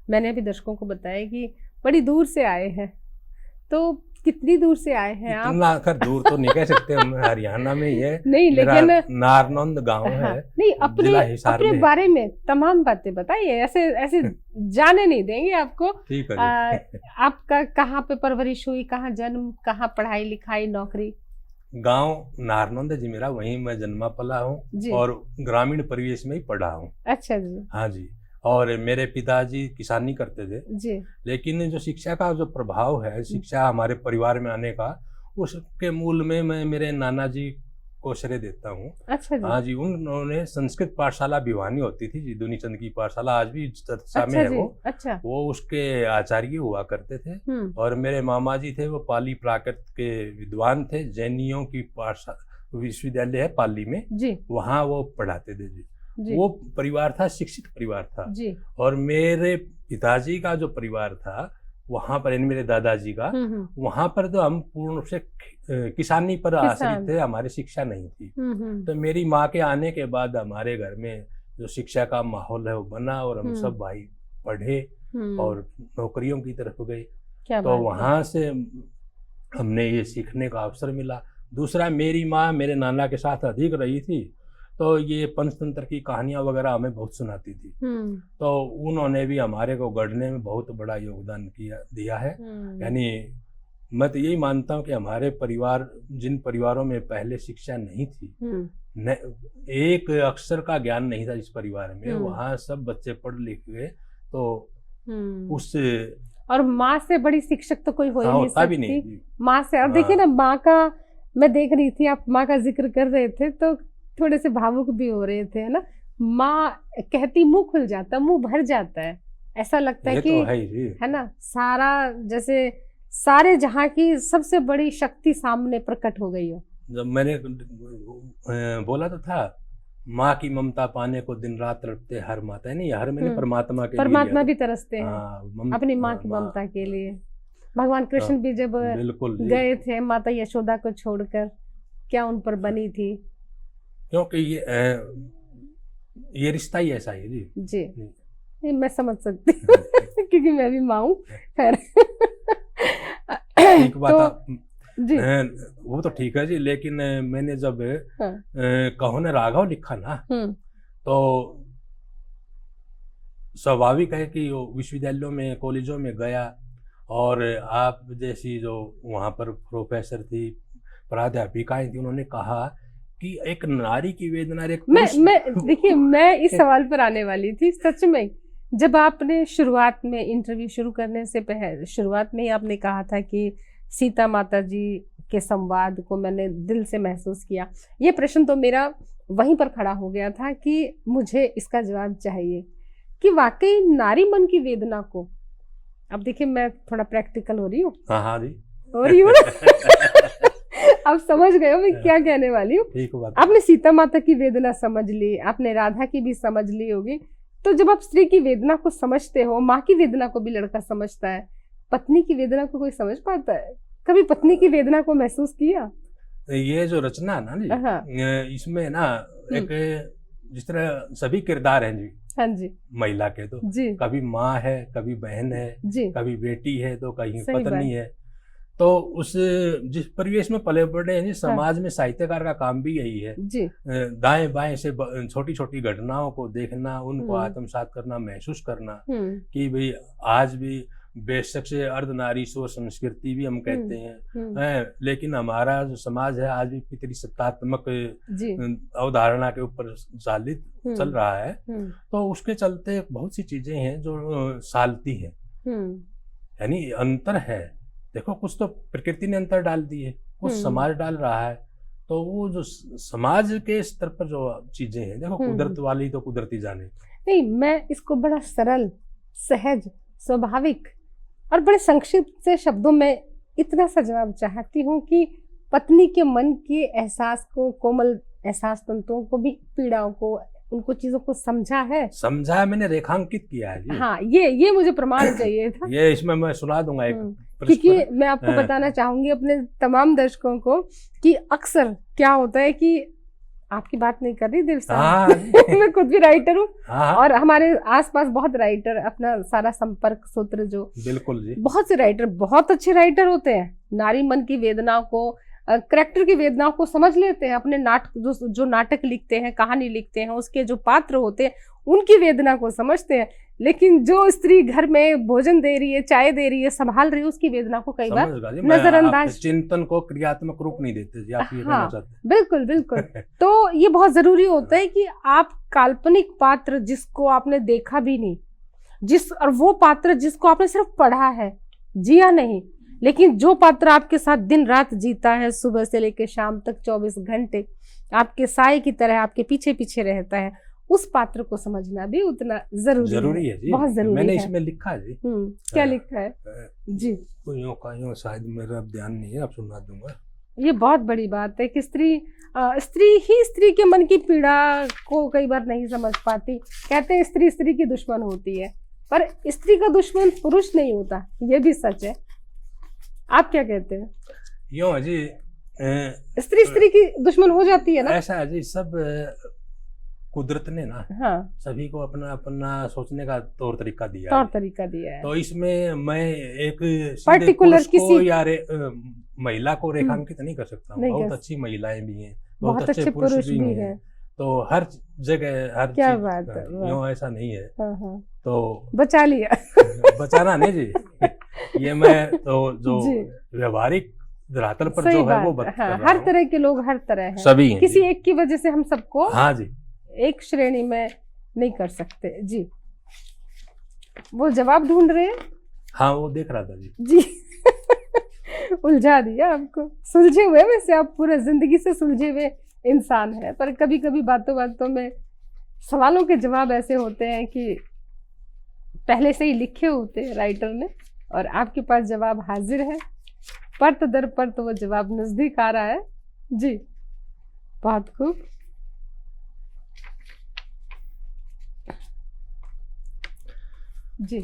मैंने अभी दर्शकों को बताया कि बड़ी दूर से आए हैं। तो कितनी दूर से आए हैं आप? इतना आकर दूर तो नहीं कह सकते, हम हरियाणा में ही है। नहीं, लेकिन नारनौंद गांव है। नहीं, अपने बारे में तमाम बातें बताइए, ऐसे जाने नहीं देंगे आपको। ठीक है। आपका कहाँ पे परवरिश हुई, कहाँ जन्म, कहाँ पढ़ाई लिखाई, नौकरी? गांव नारनौंद जी मेरा, वहीं मैं जन्मा पला हूँ और ग्रामीण परिवेश में ही पढ़ा हूँ। अच्छा जी। हाँ जी। और मेरे पिताजी किसानी करते थे जी। लेकिन जो शिक्षा का जो प्रभाव है, शिक्षा हमारे परिवार में आने का, उसके मूल में मैं मेरे नाना जी को श्रेय देता हूँ। अच्छा जी। हाँ जी। उन्होंने संस्कृत पाठशाला भिवानी होती थी जी, दुनीचंद की पाठशाला, आज भी चर्चा में है वो। अच्छा। वो उसके आचार्य हुआ करते थे। और मेरे मामा जी थे, वो पाली प्राकृत के विद्वान थे। जैनियों की पाठशाला विश्वविद्यालय है पाली में जी, वहाँ वो पढ़ाते थे जी। वो परिवार था, शिक्षित परिवार था जी। और मेरे पिताजी का जो परिवार था वहां पर, मेरे दादाजी का, वहां पर तो हम पूर्ण रूप से किसानी पर आश्रित थे, हमारी शिक्षा नहीं थी। तो मेरी माँ के आने के बाद हमारे घर में जो शिक्षा का माहौल है वो बना और हम सब भाई पढ़े और नौकरियों की तरफ गए। तो वहां से हमने ये सीखने का अवसर मिला। दूसरा, मेरी माँ मेरे नाना के साथ अधिक रही थी, तो ये पंचतंत्र की कहानियां वगैरह हमें बहुत सुनाती थी। तो उन्होंने भी हमारे को गढ़ने में बहुत बड़ा योगदान दिया है। यानी मैं तो यही मानता हूँ कि हमारे परिवार, जिन परिवारों में पहले शिक्षा नहीं थी, एक अक्षर का ज्ञान नहीं था जिस परिवार में, वहाँ सब बच्चे पढ़ लिख गए। तो उस और माँ से बड़ी शिक्षक तो कोई हो ही नहीं सकती। नहीं माँ से। और देखिए ना, माँ का मैं देख रही थी, आप माँ का जिक्र कर रहे थे तो थोड़े से भावुक भी हो रहे थे, है ना। माँ कहती मुंह खुल जाता, मुंह भर जाता है, ऐसा लगता है कि तो है ना, सारा जैसे सारे जहाँ की सबसे बड़ी शक्ति सामने प्रकट हो गई हो। जब मैंने बोला तो था, माँ की ममता पाने को दिन रात तड़पते हर माता, नहीं हर मैंने परमात्मा के लिए, परमात्मा भी तरसते हैं अपनी माँ की ममता के लिए। भगवान कृष्ण भी जब गए थे माता यशोदा को छोड़कर, क्या उन पर बनी थी, क्योंकि ये रिश्ता ही ऐसा है जी। जी, नहीं मैं समझ सकती हूँ क्योंकि मैं भी माँ हूँ। खैर एक बात जी, वो तो ठीक है जी, लेकिन मैंने जब कहो ने राघव लिखा ना, तो स्वाभाविक है कि विश्वविद्यालयों में, कॉलेजों में गया और आप जैसी जो वहाँ पर प्रोफेसर थी, प्राध्यापिकाएं थी, उन्होंने कहा कि एक नारी की वेदना, देखिए मैं इस सवाल पर आने वाली थी सच में। जब आपने शुरुआत में इंटरव्यू शुरू करने से पहले, शुरुआत में ही आपने कहा था कि सीता माता जी के संवाद को मैंने दिल से महसूस किया, ये प्रश्न तो मेरा वहीं पर खड़ा हो गया था कि मुझे इसका जवाब चाहिए कि वाकई नारी मन की वेदना को, अब देखिए मैं थोड़ा प्रैक्टिकल हो रही हूँ। हाँ जी, हो रही हूँ आप समझ गए हो मैं क्या कहने वाली हूँ। आपने सीता माता की वेदना समझ ली, आपने राधा की भी समझ ली होगी। तो जब आप स्त्री की वेदना को समझते हो, माँ की वेदना को भी लड़का समझता है, पत्नी की वेदना को कोई समझ पाता है? कभी पत्नी की वेदना को महसूस किया? ये जो रचना है ना जी, इसमें ना एक जिस तरह सभी किरदार हैं जी, हाँ जी, महिला के तो जी, कभी माँ है, कभी बहन है जी, कभी बेटी है, तो कहीं पत्नी है। तो उस जिस परिवेश में पले बढ़े हैं जी, समाज में साहित्यकार का काम भी यही है जी। दाएं बाएं से छोटी छोटी घटनाओं को देखना, उनको आत्मसात करना, महसूस करना कि भाई आज भी बेशक से अर्धनारीश्वर संस्कृति भी हम कहते हैं, लेकिन हमारा जो समाज है आज भी पितृसत्तात्मक अवधारणा के ऊपर चालित चल रहा है। तो उसके चलते बहुत सी चीजें हैं जो सालती हैं, यानी अंतर है। देखो कुछ तो प्रकृति ने अंतर डाल दी है, कुछ समाज डाल रहा है। तो वो जो समाज के स्तर पर जो चीजें हैं, देखो कुदरत वाली तो कुदरती जाने। नहीं, मैं इसको बड़ा सरल, सहज, स्वाभाविक और बड़े संक्षिप्त से शब्दों में इतना सा जवाब चाहती हूँ कि पत्नी के मन के एहसास को, कोमल एहसास तंतुओं को भी, पीड़ाओं को, उनको चीजों को समझा है, मैंने रेखांकित किया है जी। हाँ, ये मुझे प्रमाण चाहिए था। ये इसमें मैं सुना दूंगा एक, क्योंकि मैं आपको बताना चाहूंगी अपने तमाम दर्शकों को कि अक्सर क्या होता है कि आपकी बात नहीं कर रही देव साहब, मैं खुद भी राइटर हूँ और हमारे आसपास बहुत राइटर, अपना सारा संपर्क सूत्र जो, बिल्कुल जी, बहुत से राइटर, बहुत अच्छे राइटर होते हैं, नारी मन की वेदनाओं को, करैक्टर की वेदनाओं को समझ लेते हैं, अपने नाटक जो नाटक लिखते हैं, कहानी लिखते हैं, उसके जो पात्र होते हैं उनकी वेदना को समझते हैं। लेकिन जो स्त्री घर में भोजन दे रही है, चाय दे रही है, संभाल रही है, उसकी वेदना को कई बार नजरअंदाज, चिंतन को क्रियात्मक रूप नहीं देते जी, आप ये कहना चाहते हैं। बिल्कुल बिल्कुल। तो ये बहुत जरूरी होता है कि आप काल्पनिक पात्र जिसको आपने देखा भी नहीं, और वो पात्र जिसको आपने सिर्फ पढ़ा है, जिया नहीं, लेकिन जो पात्र आपके साथ दिन रात जीता है, सुबह से लेकर शाम तक 24 घंटे आपके साए की तरह आपके पीछे पीछे रहता है, उस पात्र को समझना भी उतना जरूरी है जी। बहुत जरूरी मैंने है। इसमें लिखा है जी। क्या लिखा है जी? यूं शायद मेरा ध्यान नहीं है, आप सुना दूंगा। ये बहुत बड़ी बात है कि स्त्री के मन की पीड़ा को कई बार नहीं समझ पाती। कहते हैं स्त्री की दुश्मन होती है, पर स्त्री का दुश्मन पुरुष नहीं होता, ये भी सच है। आप क्या कहते हैं? यूं है जी, स्त्री की दुश्मन हो जाती है ना? ऐसा है जी, सब कुदरत ने ना सभी को अपना अपना सोचने का तौर तरीका दिया है। तो इसमें मैं एक पर्टिकुलर किसी या महिला को रेखांकित नहीं कर सकता। बहुत अच्छी महिलाएं भी हैं, बहुत अच्छे पुरुष भी हैं। तो हर जगह हर क्या बात है, यूं ऐसा नहीं है। तो बचा लिया बचाना नहीं जी, ये मैं तो जो व्यवहारिक धरातल पर जो है वो हर तरह के लोग हर तरह हैं, सभी हैं। किसी एक की वजह से हम सबको हाँ जी एक श्रेणी में नहीं कर सकते जी। वो जवाब ढूंढ रहे हैं? हाँ, वो देख रहा था जी उलझा दिया आपको। सुलझे हुए, वैसे आप पूरे जिंदगी से सुलझे हुए इंसान हैं, पर कभी कभी बातों बातों में सवालों के जवाब ऐसे होते हैं कि पहले से ही लिखे होते हैं राइटर ने, और आपके पास जवाब हाजिर है, परत दर परत वो जवाब नजदीक आ रहा है जी। बहुत खूब। जी,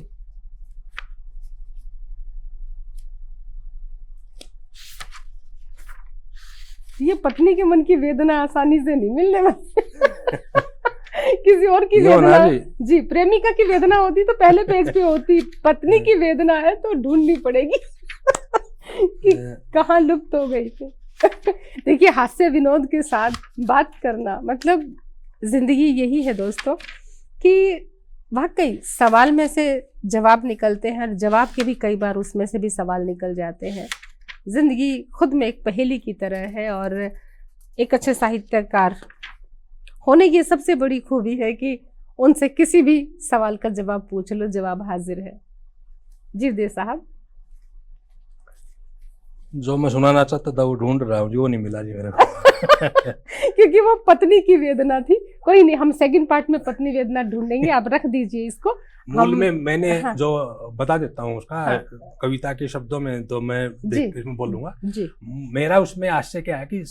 ये पत्नी के मन की वेदना आसानी से नहीं मिलने वाली किसी और की वेदना जी, प्रेमिका की वेदना होती तो पहले पेज पे होती, पत्नी की वेदना है तो ढूंढनी पड़ेगी कि कहाँ लुप्त हो गई थी। देखिए, हास्य विनोद के साथ बात करना मतलब जिंदगी यही है दोस्तों, कि वाकई सवाल में से जवाब निकलते हैं, और जवाब के भी कई बार उसमें से भी सवाल निकल जाते हैं। जिंदगी खुद में एक पहेली की तरह है, और एक अच्छे साहित्यकार होने की सबसे बड़ी खूबी है कि उनसे किसी भी सवाल का जवाब पूछ लो, जवाब हाजिर है। जी दे साहब। जो मैं सुनाना चाहता था वो ढूंढ रहा हूँ, जो नहीं मिला जी मेरे को क्योंकि वो पत्नी की वेदना थी। कोई नहीं, हम सेकंड पार्ट में पत्नी वेदना ढूंढेंगे, आप रख दीजिए इसको। मूल में मैंने जो बता देता हूँ उसका कविता के शब्दों में, तो मैं इसमें बोलूंगा जी। मेरा उसमें आश्चर्य क्या है कि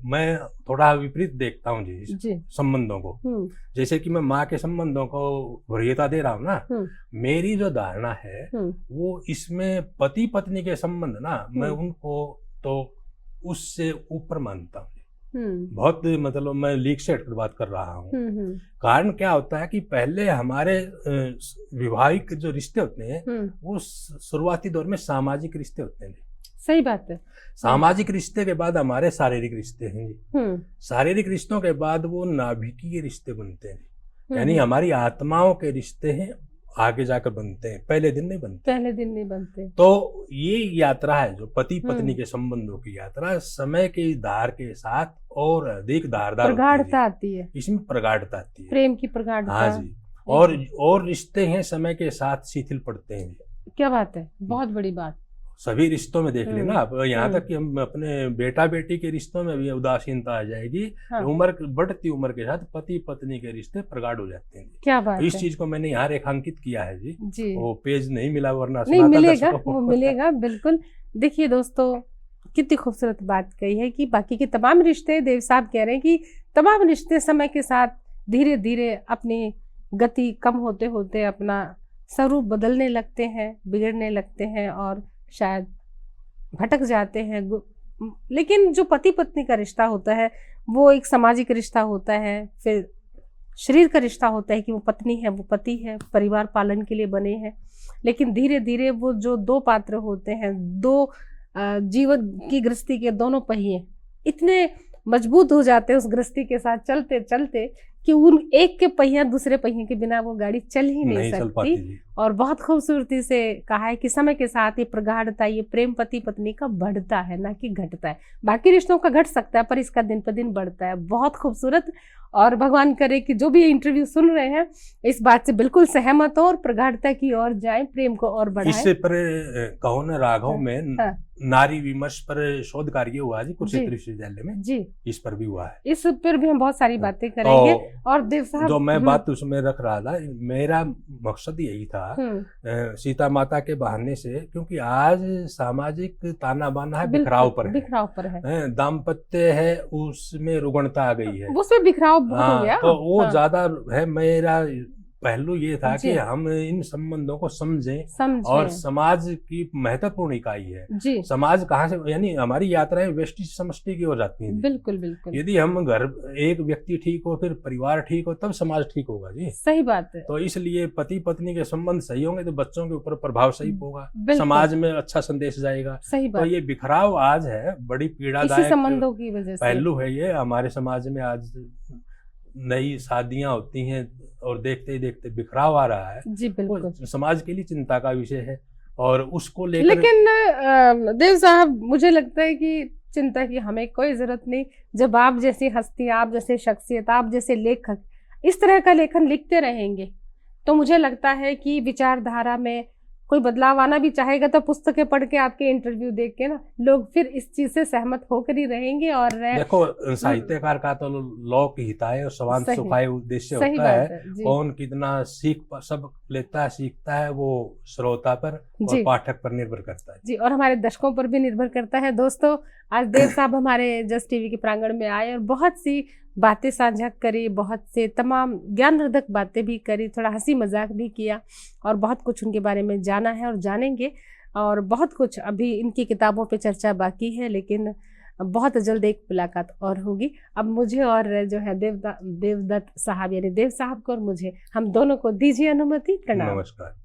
मैं थोड़ा विपरीत देखता हूँ जी संबंधों को। जैसे कि मैं माँ के संबंधों को वरीयता दे रहा हूँ ना, मेरी जो धारणा है वो इसमें पति पत्नी के संबंध ना, मैं उनको तो उससे ऊपर मानता हूँ। बहुत मतलब मैं लीक से हटकर बात कर रहा हूँ। कारण क्या होता है कि पहले हमारे वैवाहिक जो रिश्ते होते हैं वो शुरुआती दौर में सामाजिक रिश्ते होते हैं। सही बात है। सामाजिक रिश्ते के बाद हमारे शारीरिक रिश्ते हैं जी। शारीरिक रिश्तों के बाद वो नाभिकीय रिश्ते बनते हैं, यानी हमारी आत्माओं के रिश्ते हैं, आगे जाकर बनते हैं, पहले दिन नहीं बनते। पहले दिन नहीं बनते। तो ये यात्रा है जो पति पत्नी के संबंधों की यात्रा, समय के धार के साथ और अधिक धारदार प्रगाढ़ता आती है, इसमें प्रगाढ़ता आती है, प्रेम की प्रगाढ़ता। हाँ जी। और रिश्ते हैं समय के साथ शिथिल पड़ते हैं। क्या बात है, बहुत बड़ी बात। सभी रिश्तों में देख लेना आप, यहाँ तक कि हम अपने बेटा बेटी के रिश्तों में भी उदासीनता आ जाएगी। हाँ। बढ़ती उम्र के साथ पति पत्नी के रिश्ते प्रगाढ़ हो जाते हैं। क्या बात तो इस चीज को मैंने यहाँ रेखांकित किया है जी। वो पेज नहीं मिला, वरना नहीं मिलेगा, वो मिलेगा बिल्कुल। देखिए दोस्तों, कितनी खूबसूरत बात कही है कि बाकी के तमाम रिश्ते, देव साहब कह रहे हैं कि तमाम रिश्ते समय के साथ धीरे धीरे अपनी गति कम होते होते अपना स्वरूप बदलने लगते हैं, बिगड़ने लगते हैं और शायद भटक जाते हैं। लेकिन जो पति पत्नी का रिश्ता होता है वो एक सामाजिक रिश्ता होता है, फिर शरीर का रिश्ता होता है कि वो पत्नी है, वो पति है, परिवार पालन के लिए बने हैं। लेकिन धीरे धीरे वो जो दो पात्र होते हैं, दो जीवन की गृहस्थी के दोनों पहिए इतने मजबूत हो जाते हैं उस गृहस्थी के साथ चलते चलते कि उन एक के पहिया दूसरे पहिए के बिना वो गाड़ी चल ही नहीं सकती। और बहुत खूबसूरती से कहा है कि समय के साथ ये प्रगाढ़ता, ये प्रेम पति पत्नी का बढ़ता है, ना कि घटता है। बाकी रिश्तों का घट सकता है पर इसका दिन पर दिन बढ़ता है। बहुत खूबसूरत। और भगवान करे कि जो भी ये इंटरव्यू सुन रहे हैं इस बात से बिल्कुल सहमत हो और प्रगाढ़ता की ओर जाएं, प्रेम को और बढ़ाएं। इससे पर कहो न राघव में नारी विमर्श पर शोध कार्य हुआ जी कुरुक्षेत्र विश्वविद्यालय में जी, इस पर भी हुआ है। इस पर भी हम बहुत सारी बातें करेंगे। और देव साहब जो मैं बात उसमें रख रहा था, मेरा मकसद यही था सीता माता के बहाने से, क्योंकि आज सामाजिक ताना बाना है, बिखराव पर है, दाम्पत्य है उसमें रुगणता आ गई है, उसमें बिखराव हो गया। तो वो ज्यादा है। मेरा पहलू ये था कि हम इन संबंधों को समझें और समाज की महत्वपूर्ण इकाई है समाज कहाँ से, यानी हमारी यात्राएं व्यष्टि समष्टि की ओर जाती हैं। बिल्कुल बिल्कुल। यदि हम घर एक व्यक्ति ठीक हो, फिर परिवार ठीक हो, तब समाज ठीक होगा जी। सही बात है। तो इसलिए पति पत्नी के संबंध सही होंगे तो बच्चों के ऊपर प्रभाव सही होगा, समाज में अच्छा संदेश जाएगा। सही बात। तो ये बिखराव आज है, बड़ी पीड़ादायक संबंधों की वजह से पहलू है ये हमारे समाज में। आज नई शादियां होती हैं और देखते ही देखते बिखराव आ रहा है जी। बिल्कुल समाज के लिए चिंता का विषय है और उसको लेकर। लेकिन देव साहब, मुझे लगता है कि चिंता की हमें कोई जरूरत नहीं। जब आप जैसी हस्ती, आप जैसे शख्सियत, आप जैसे लेखक इस तरह का लेखन लिखते रहेंगे तो मुझे लगता है कि विचारधारा में कोई बदलाव आना भी चाहेगा तो पुस्तकें पढ़ के, आपके इंटरव्यू देख के ना, लोग फिर इस चीज से सहमत होकर ही रहेंगे। और देखो, साहित्यकार का तो लोक हिताय और स्वांत सुखाय उद्देश्य होता है। कौन कितना सब लेता है, सीखता है, वो श्रोता पर और पाठक पर निर्भर करता है जी, और हमारे दर्शकों पर भी निर्भर करता है। दोस्तों, आज देव साहब हमारे जस्ट टीवी के प्रांगण में आए और बहुत सी बातें साझा करी, बहुत से तमाम ज्ञानवर्धक बातें भी करी, थोड़ा हंसी मजाक भी किया और बहुत कुछ उनके बारे में जाना है और जानेंगे। और बहुत कुछ अभी इनकी किताबों पे चर्चा बाकी है, लेकिन बहुत जल्द एक मुलाकात और होगी। अब मुझे और जो है देवदत्त साहब यानी देव साहब को और मुझे, हम दोनों को दीजिए अनुमति। प्रणाम। नमस्कार।